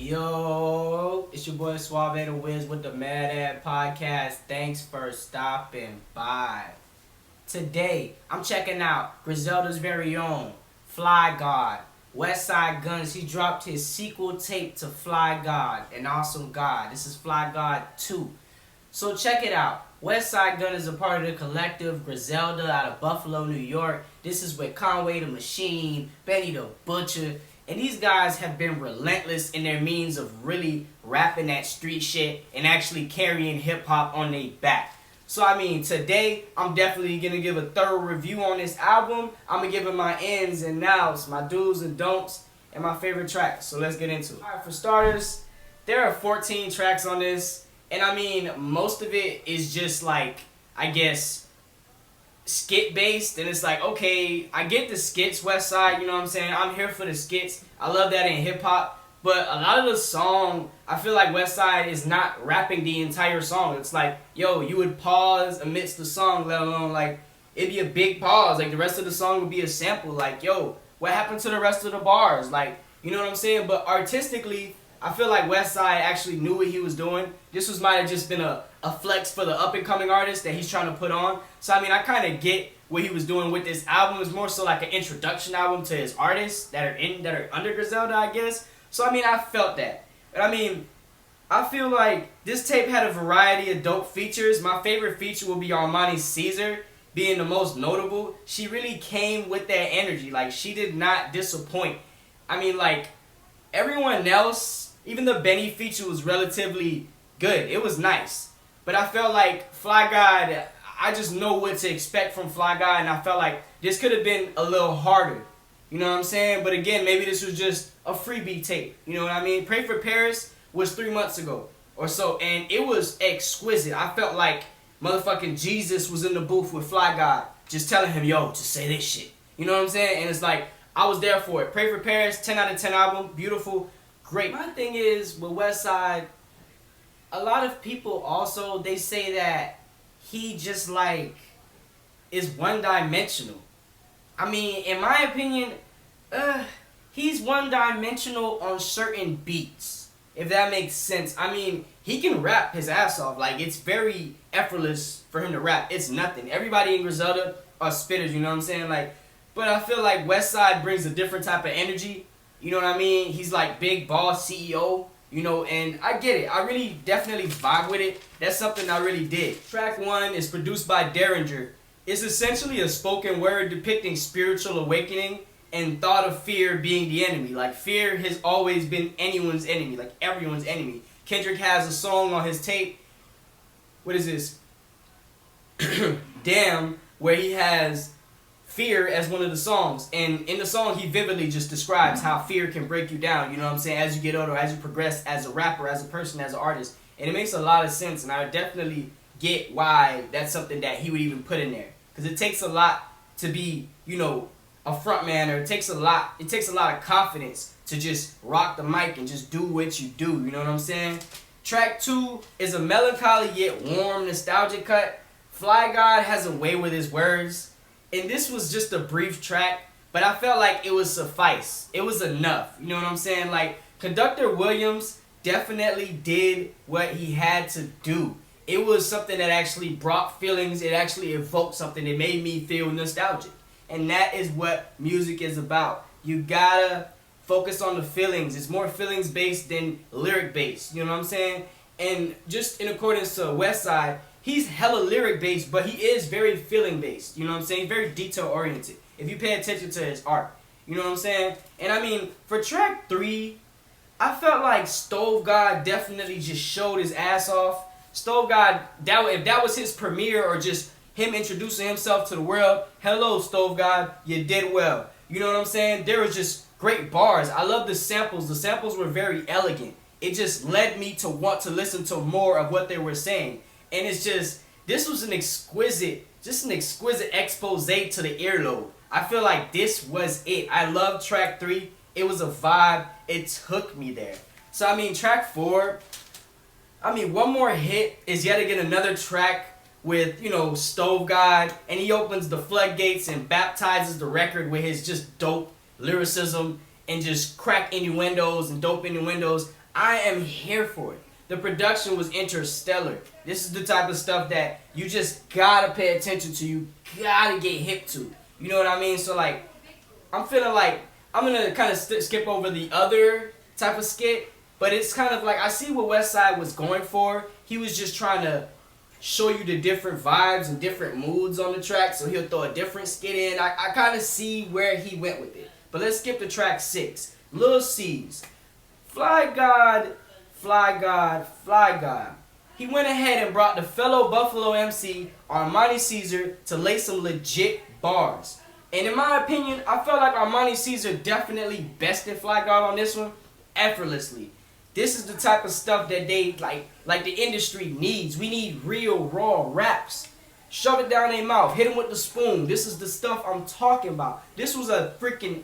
Yo, it's your boy Suave the Wiz with the Mad Ad Podcast. Thanks for stopping by. Today, I'm checking out Griselda's very own Fly God. WestSide Gunn, he dropped his sequel tape to Fly God, An Awesome God. This is Fly God 2. So check it out. WestSide Gunn is a part of the collective Griselda out of Buffalo, New York. This is with Conway the Machine, Benny the Butcher. And these guys have been relentless in their means of really rapping that street shit and actually carrying hip-hop on their back. So, today, I'm definitely going to give a thorough review on this album. I'm going to give it my ins and outs, my do's and don'ts, and my favorite tracks. So, let's get into it. Alright, for starters, there are 14 tracks on this. And, most of it is just, skit-based. And it's like, okay, I get the skits, WestSide, you know what I'm saying? I'm here for the skits. I love that in hip-hop. But a lot of the song, I feel like WestSide is not rapping the entire song. It's like, yo, you would pause amidst the song, let alone, it'd be a big pause. The rest of the song would be a sample. Yo, what happened to the rest of the bars? You know what I'm saying? But artistically, I feel like WestSide actually knew what he was doing. This might have just been a flex for the up-and-coming artist that he's trying to put on. So, I kind of get what he was doing with this album. It's more so like an introduction album to his artists that are under Griselda, I guess. So, I felt that. But, I feel like this tape had a variety of dope features. My favorite feature will be Armani Caesar being the most notable. She really came with that energy. She did not disappoint. Everyone else, even the Benny feature was relatively good. It was nice. But I felt like Fly God, I just know what to expect from Fly God, and I felt like this could have been a little harder. You know what I'm saying? But again, maybe this was just a freebie tape. You know what I mean? Pray for Paris was 3 months ago or so, and it was exquisite. I felt like motherfucking Jesus was in the booth with Fly God, just telling him, yo, just say this shit. You know what I'm saying? And it's like, I was there for it. Pray for Paris, 10 out of 10 album, beautiful, great. My thing is, with WestSide, a lot of people also, they say that he just is one-dimensional. In my opinion, he's one-dimensional on certain beats, if that makes sense. He can rap his ass off. It's very effortless for him to rap. It's nothing. Everybody in Griselda are spitters, you know what I'm saying? But I feel like WestSide brings a different type of energy. You know what I mean? He's big boss CEO, and I get it. I really definitely vibe with it. That's something I really did. Track 1 is produced by Derringer. It's essentially a spoken word depicting spiritual awakening and thought of fear being the enemy. Fear has always been anyone's enemy, everyone's enemy. Kendrick has a song on his tape, what is this? Damn, where he has fear as one of the songs. And in the song, he vividly just describes how fear can break you down, you know what I'm saying, as you get older, as you progress as a rapper, as a person, as an artist. And it makes a lot of sense, and I definitely get why that's something that he would even put in there. Because it takes a lot to be, a front man, or it takes a lot of confidence to just rock the mic and just do what you do, you know what I'm saying? Track 2 is a melancholy yet warm, nostalgic cut. Fly God has a way with his words. And this was just a brief track, but I felt like it was suffice. It was enough, you know what I'm saying? Conductor Williams definitely did what he had to do. It was something that actually brought feelings. It actually evoked something that made me feel nostalgic. And that is what music is about. You gotta focus on the feelings. It's more feelings based than lyric based. You know what I'm saying? And just in accordance to WestSide, he's hella lyric based, but he is very feeling based. You know what I'm saying? Very detail oriented. If you pay attention to his art. You know what I'm saying? And for track 3, I felt like Stove God definitely just showed his ass off. Stove God, if that was his premiere or just him introducing himself to the world, hello Stove God, you did well. You know what I'm saying? There was just great bars. I love the samples. The samples were very elegant. It just led me to want to listen to more of what they were saying. And it's just, this was an exquisite expose to the earlobe. I feel like this was it. I love track 3. It was a vibe. It took me there. So track 4, One More Hit is yet again another track with, Stove God, and he opens the floodgates and baptizes the record with his just dope lyricism and just crack innuendos and dope innuendos. I am here for it. The production was interstellar. This is the type of stuff that you just gotta pay attention to. You gotta get hip to. You know what I mean? So like, I'm feeling like I'm gonna kind of skip over the other type of skit, but it's kind of like I see what WestSide was going for. He was just trying to show you the different vibes and different moods on the track, so he'll throw a different skit in. I kind of see where he went with it. But let's skip to track 6. Lil C's. Fly God, Fly God, Fly God. He went ahead and brought the fellow Buffalo MC, Armani Caesar, to lay some legit bars. And in my opinion, I felt like Armani Caesar definitely bested Fly God on this one effortlessly. This is the type of stuff that they like the industry needs. We need real raw raps. Shove it down their mouth. Hit them with the spoon. This is the stuff I'm talking about. This was a freaking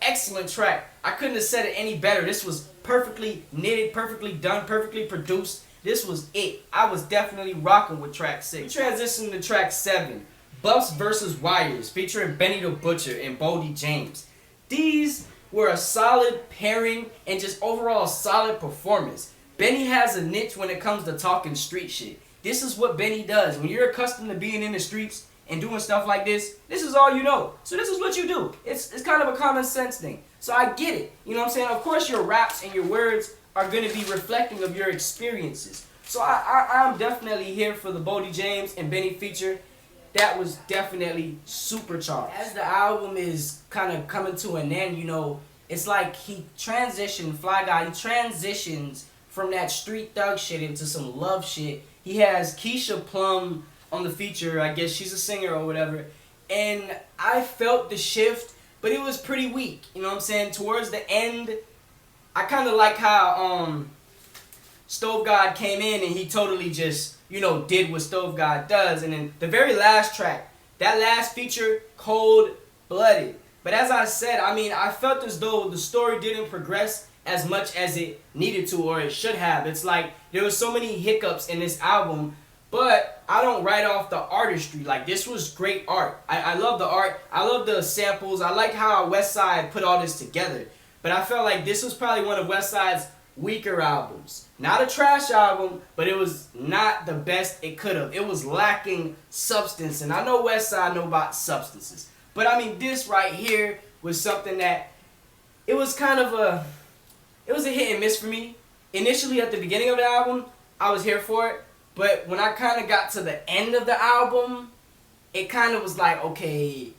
excellent track. I couldn't have said it any better. This was perfectly knitted, perfectly done, perfectly produced. This was it. I was definitely rocking with track 6. We transitioned to track 7. Buffs vs. Wires, featuring Benny the Butcher and Boldy James. These were a solid pairing and just overall solid performance. Benny has a niche when it comes to talking street shit. This is what Benny does. When you're accustomed to being in the streets and doing stuff like this is all you know. So this is what you do. It's kind of a common sense thing. So I get it. You know what I'm saying? Of course your raps and your words are going to be reflecting of your experiences. So I'm definitely here for the Boldy James and Benny feature. That was definitely supercharged. As the album is kind of coming to an end, you know, it's like he transitioned, Fly Guy, he transitions from that street thug shit into some love shit. He has Keisha Plum on the feature, I guess she's a singer or whatever. And I felt the shift, but it was pretty weak. You know what I'm saying? Towards the end, I kind of like how Stove God came in and he totally just, you know, did what Stove God does. And then the very last track, that last feature, Cold Blooded. But as I said, I mean, I felt as though the story didn't progress as much as it needed to or it should have. It's like there was so many hiccups in this album, but I don't write off the artistry. Like, this was great art. I love the art. I love the samples. I like how WestSide put all this together. But I felt like this was probably one of WestSide's weaker albums. Not a trash album, but it was not the best it could have. It was lacking substance, and I know WestSide know about substances. But I mean, this right here was something that it was kind of a hit and miss for me. Initially at the beginning of the album, I was here for it. But when I kind of got to the end of the album, it kind of was like, okay,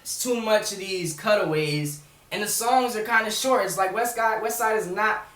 it's too much of these cutaways. And the songs are kind of short. It's like WestSide is not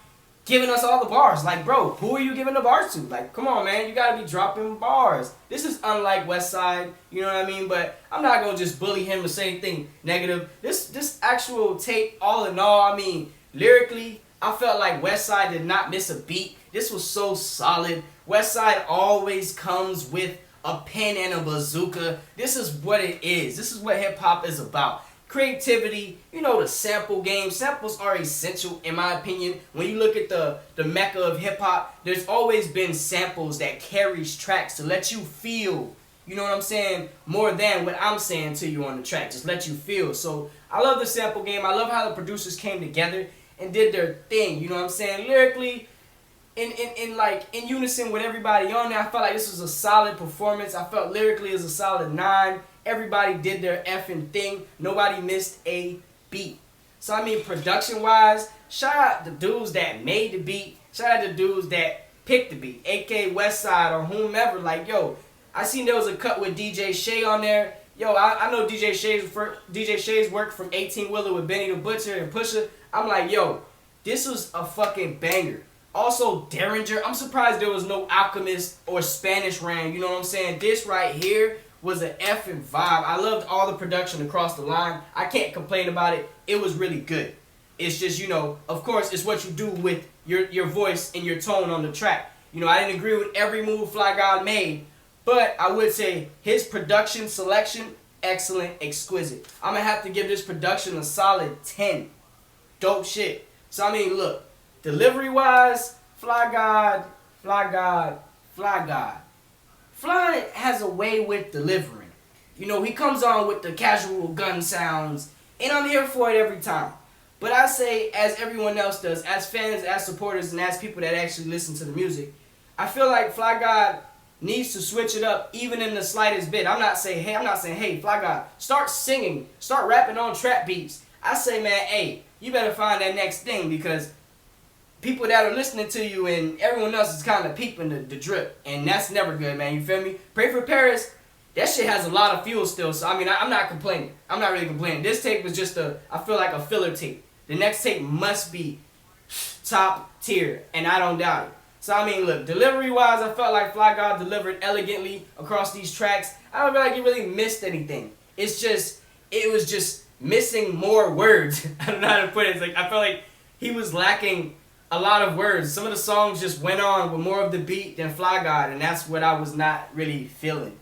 giving us all the bars. Like, bro, who are you giving the bars to? Like, come on, man. You got to be dropping bars. This is unlike WestSide. You know what I mean? But I'm not going to just bully him or say anything negative. This actual tape, all in all, I mean, lyrically, I felt like WestSide did not miss a beat. This was so solid. WestSide always comes with a pen and a bazooka. This is what it is. This is what hip-hop is about. Creativity, you know, the sample game. Samples are essential, in my opinion. When you look at the mecca of hip-hop, there's always been samples that carries tracks to let you feel, you know what I'm saying, more than what I'm saying to you on the track. Just let you feel. So I love the sample game. I love how the producers came together and did their thing, you know what I'm saying? Lyrically, in unison with everybody on there, I felt like this was a solid performance. I felt lyrically it was a solid 9. Everybody did their effing thing. Nobody missed a beat. So I mean, production-wise, shout out the dudes that made the beat. Shout out the dudes that picked the beat, aka WestSide or whomever. Like, yo, I seen there was a cut with DJ Shay on there. Yo, I know DJ Shay's work from 18 Wheeler with Benny the Butcher and Pusha. I'm like, yo, this was a fucking banger. Also, Derringer. I'm surprised there was no Alchemist or Spanish Ram. You know what I'm saying? This right here was an effing vibe. I loved all the production across the line. I can't complain about it. It was really good. It's just, you know, of course, it's what you do with your voice and your tone on the track. You know, I didn't agree with every move Fly God made, but I would say his production selection, excellent, exquisite. I'm going to have to give this production a solid 10. Dope shit. So, I mean, look, delivery-wise, Fly God. Fly has a way with delivering. You know, he comes on with the casual gun sounds, and I'm here for it every time. But I say, as everyone else does, as fans, as supporters, and as people that actually listen to the music, I feel like Fly God needs to switch it up even in the slightest bit. I'm not saying, hey, Fly God, start singing, start rapping on trap beats. I say, man, hey, you better find that next thing, because people that are listening to you and everyone else is kind of peeping the drip, and that's never good, man. You feel me? Pray for Paris. That shit has a lot of fuel still, so I mean, I'm not complaining. I'm not really complaining. This tape was just I feel like a filler tape. The next tape must be top tier, and I don't doubt it. So I mean, look, delivery-wise, I felt like Fly God delivered elegantly across these tracks. I don't feel like he really missed anything. It was just missing more words. I don't know how to put it. It's like I felt like he was lacking a lot of words. Some of the songs just went on with more of the beat than Fly God, and that's what I was not really feeling.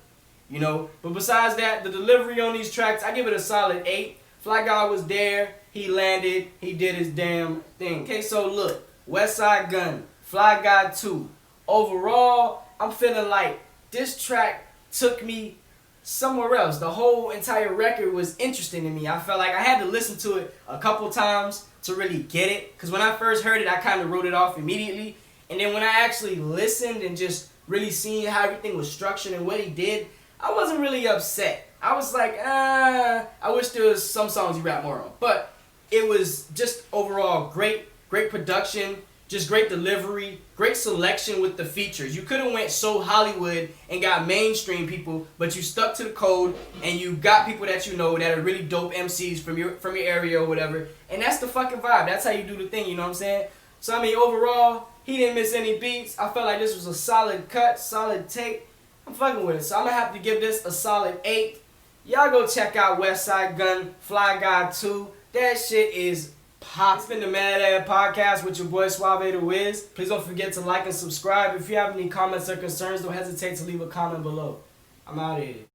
You know, but besides that, the delivery on these tracks, I give it a solid 8. Fly God was there, he landed, he did his damn thing. Okay, so look, WestSide Gunn, Fly God 2. Overall, I'm feeling like this track took me somewhere else. The whole entire record was interesting to me. I felt like I had to listen to it a couple times to really get it, because when I first heard it, I kind of wrote it off immediately. And then when I actually listened and just really seeing how everything was structured and what he did, I wasn't really upset. I was like, I wish there was some songs he rapped more on. But it was just overall great production, just great delivery, great selection with the features. You could have went so Hollywood and got mainstream people, but you stuck to the code and you got people that you know that are really dope MCs from your area or whatever. And that's the fucking vibe. That's how you do the thing, you know what I'm saying? So I mean, overall, he didn't miss any beats. I felt like this was a solid cut, solid tape. I'm fucking with it. So I'm going to have to give this a solid 8. Y'all go check out WestSide Gunn, Fly God 2. That shit is pop. It's been the Mad Ad Podcast with your boy Suave the Wiz. Please don't forget to like and subscribe. If you have any comments or concerns, don't hesitate to leave a comment below. I'm out of here.